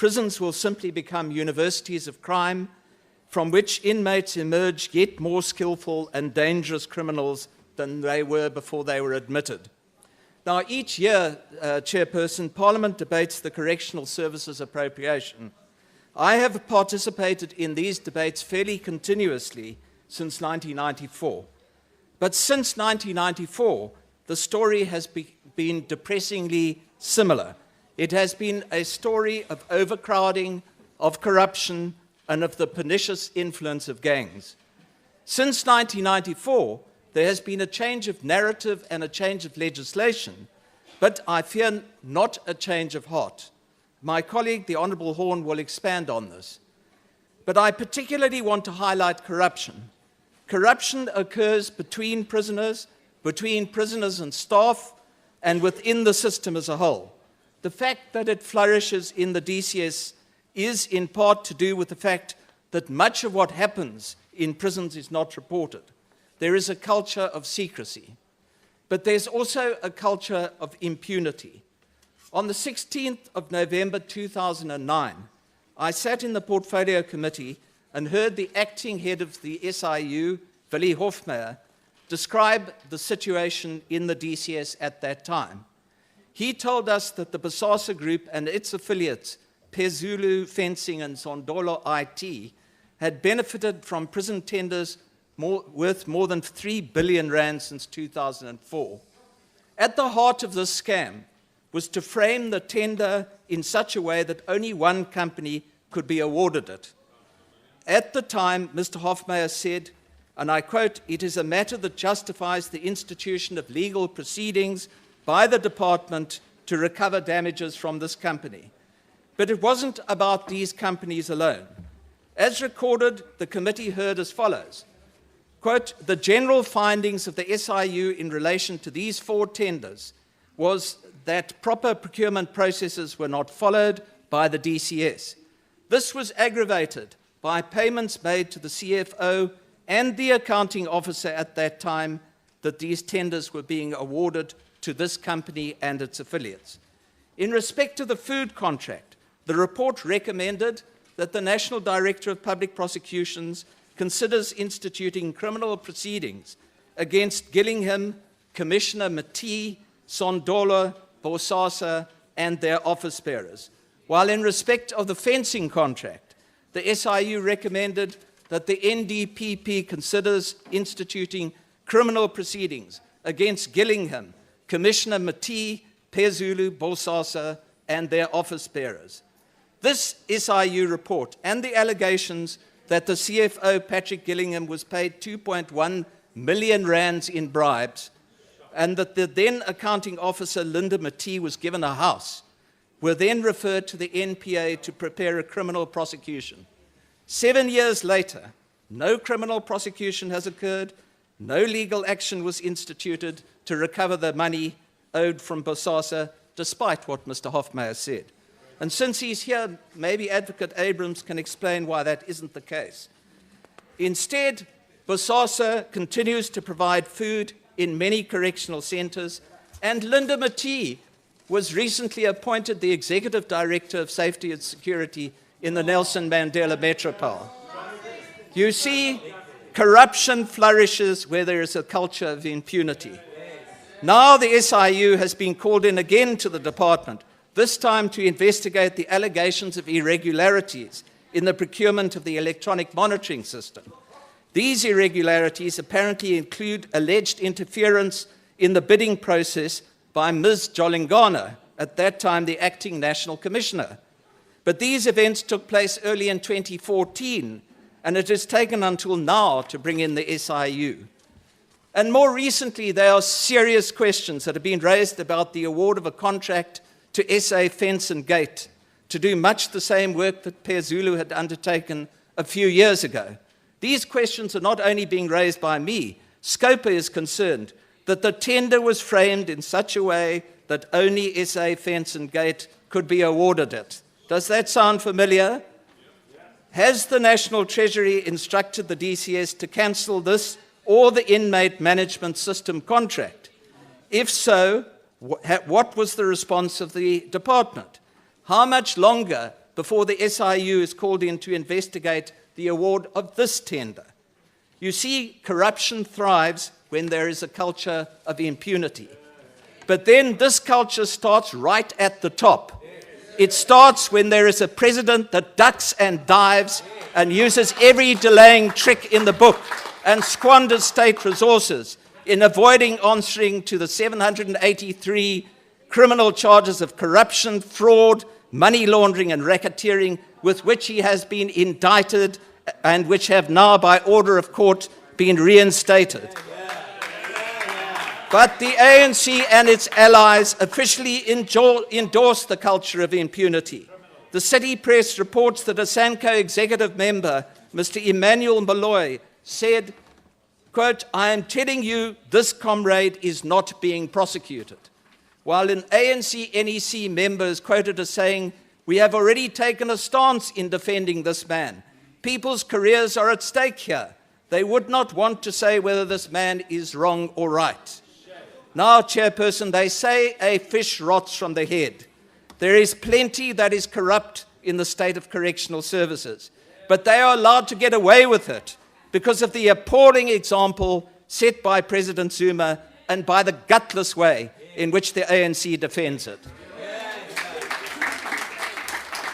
prisons will simply become universities of crime from which inmates emerge yet more skillful and dangerous criminals than they were before they were admitted. Now, each year, Chairperson, Parliament debates the Correctional Services Appropriation. I have participated in these debates fairly continuously since 1994. But since 1994, the story has been depressingly similar. It has been a story of overcrowding, of corruption, and of the pernicious influence of gangs. Since 1994, there has been a change of narrative and a change of legislation, but I fear not a change of heart. My colleague, the Honourable Horn, will expand on this. But I particularly want to highlight corruption. Corruption occurs between prisoners and staff, and within the system as a whole. The fact that it flourishes in the DCS is in part to do with the fact that much of what happens in prisons is not reported. There is a culture of secrecy, but there's also a culture of impunity. On the 16th of November 2009, I sat in the Portfolio Committee and heard the acting head of the SIU, Willie Hofmeyer, describe the situation in the DCS at that time. He told us that the Bosasa Group and its affiliates, Pezulu Fencing and Sondolo IT, had benefited from prison tenders worth more than 3 billion rand since 2004. At the heart of this scam was to frame the tender in such a way that only one company could be awarded it. At the time, Mr. Hofmeyer said, and I quote, "It is a matter that justifies the institution of legal proceedings by the department to recover damages from this company." But it wasn't about these companies alone. As recorded, the committee heard as follows, quote, "The general findings of the SIU in relation to these 4 tenders was that proper procurement processes were not followed by the DCS. This was aggravated by payments made to the CFO and the accounting officer at that time that these tenders were being awarded to this company and its affiliates. In respect to the food contract, the report recommended that the National Director of Public Prosecutions considers instituting criminal proceedings against Gillingham, Commissioner Matee, Sondolo, Bosasa, and their office bearers. While in respect of the fencing contract, the SIU recommended that the NDPP considers instituting criminal proceedings against Gillingham, Commissioner Matee, Pezulu, Bosasa, and their office bearers. This SIU report and the allegations that the CFO, Patrick Gillingham, was paid 2.1 million rands in bribes, and that the then accounting officer, Linda Matee, was given a house, were then referred to the NPA to prepare a criminal prosecution. 7 years later, no criminal prosecution has occurred, no legal action was instituted to recover the money owed from Bosasa, despite what Mr. Hofmeyer said. And since he's here, maybe Advocate Abrams can explain why that isn't the case. Instead, Bosasa continues to provide food in many correctional centres, and Linda Matee was recently appointed the Executive Director of Safety and Security in the Nelson Mandela Metropole. You see, corruption flourishes where there is a culture of impunity. Now the SIU has been called in again to the department, this time to investigate the allegations of irregularities in the procurement of the electronic monitoring system. These irregularities apparently include alleged interference in the bidding process by Ms. Jolingana, at that time the acting National Commissioner. But these events took place early in 2014, and it has taken until now to bring in the SIU. And more recently, there are serious questions that have been raised about the award of a contract to SA Fence and Gate to do much the same work that Pezulu had undertaken a few years ago. These questions are not only being raised by me. Scopa is concerned that the tender was framed in such a way that only SA Fence and Gate could be awarded it. Does that sound familiar? Has the National Treasury instructed the DCS to cancel this or the inmate management system contract? If so, what was the response of the department? How much longer before the SIU is called in to investigate the award of this tender. You see, corruption thrives when there is a culture of impunity. But then this culture starts right at the top. It starts when there is a president that ducks and dives and uses every delaying trick in the book and squanders state resources in avoiding answering to the 783 criminal charges of corruption, fraud, money laundering and racketeering with which he has been indicted and which have now, by order of court, been reinstated. But the ANC and its allies officially endorse the culture of impunity. The City Press reports that a SANCO executive member, Mr. Emmanuel Malloy, said, quote, "I am telling you, this comrade is not being prosecuted." While an ANC NEC member is quoted as saying, "We have already taken a stance in defending this man. People's careers are at stake here. They would not want to say whether this man is wrong or right." Now, Chairperson, they say a fish rots from the head. There is plenty that is corrupt in the state of correctional services, but they are allowed to get away with it because of the appalling example set by President Zuma and by the gutless way in which the ANC defends it.